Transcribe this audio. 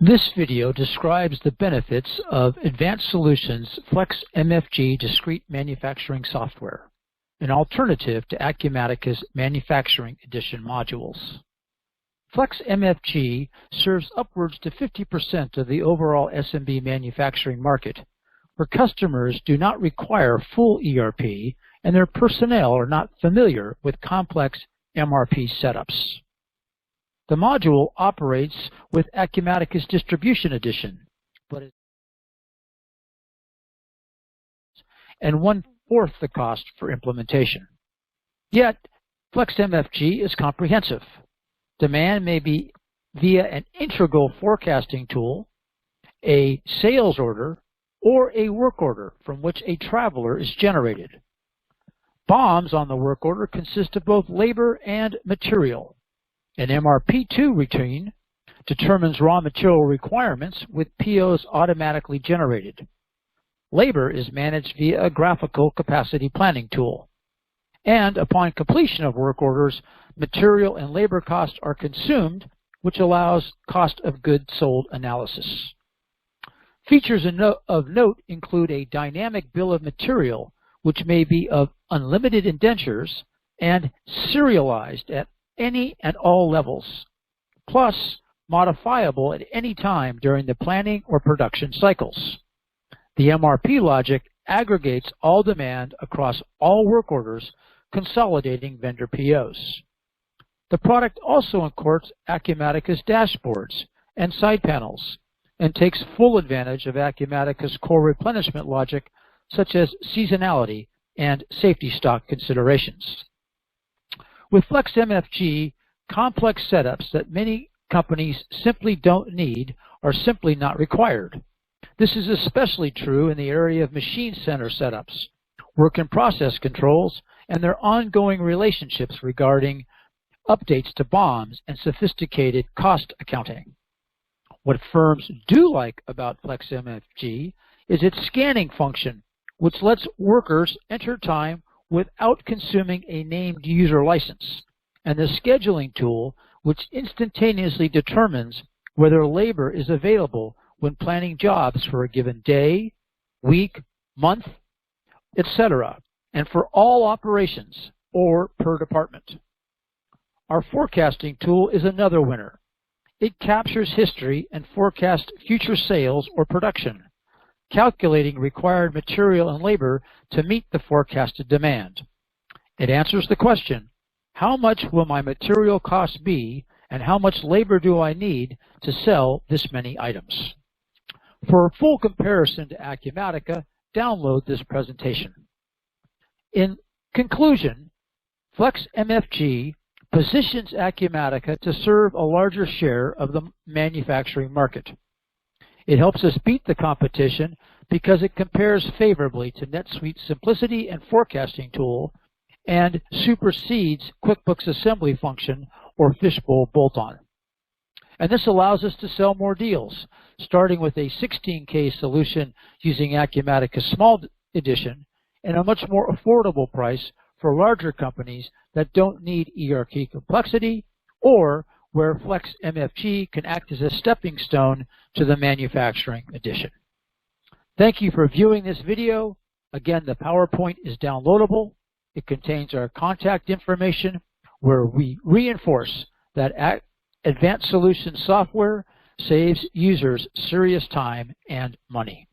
This video describes the benefits of Advanced Solutions FlexMFG Discrete Manufacturing Software, an alternative to Acumatica's Manufacturing Edition modules. FlexMFG serves upwards to 50% of the overall SMB manufacturing market, where customers do not require full ERP and their personnel are not familiar with complex MRP setups. The module operates with Acumatica's Distribution Edition, and 1/4 the cost for implementation. Yet, FlexMFG is comprehensive. Demand may be via an integral forecasting tool, a sales order, or a work order from which a traveler is generated. BOMs on the work order consist of both labor and material. An MRP2 routine determines raw material requirements with POs automatically generated. Labor is managed via a Graphical capacity planning tool. And upon completion of work orders, material and labor costs are consumed, which allows cost of goods sold analysis. Features of note include a dynamic bill of material, which may be of unlimited indentures and serialized at any and all levels, plus modifiable at any time during the planning or production cycles. The MRP logic aggregates all demand across all work orders, consolidating vendor POs. The product also incorporates Acumatica's dashboards and side panels and takes full advantage of Acumatica's core replenishment logic, such as seasonality and safety stock considerations. With FlexMFG, complex setups that many companies simply don't need are simply not required. This is especially true in the area of machine center setups, work and process controls, and their ongoing relationships regarding updates to BOMs and sophisticated cost accounting. What firms do like about FlexMFG is its scanning function, which lets workers enter time without consuming a named user license, and the scheduling tool, which instantaneously determines whether labor is available when planning jobs for a given day, week, month, etc., and for all operations or per department. Our forecasting tool is another winner. It captures history and forecasts future sales or production, calculating required material and labor to meet the forecasted demand. It answers the question, how much will my material cost be and how much labor do I need to sell this many items? For a full comparison to Acumatica, download this presentation. In conclusion, FlexMFG positions Acumatica to serve a larger share of the manufacturing market. It helps us beat the competition because it compares favorably to NetSuite's simplicity and forecasting tool and supersedes QuickBooks assembly function or fishbowl bolt-on. And this allows us to sell more deals, starting with a 16K solution using Acumatica's Small Edition and a much more affordable price for larger companies that don't need ERP complexity or where FlexMFG can act as a stepping stone to the Manufacturing Edition. Thank you for viewing this video. Again, the PowerPoint is downloadable. It contains our contact information where we reinforce that Advanced Solutions software saves users serious time and money.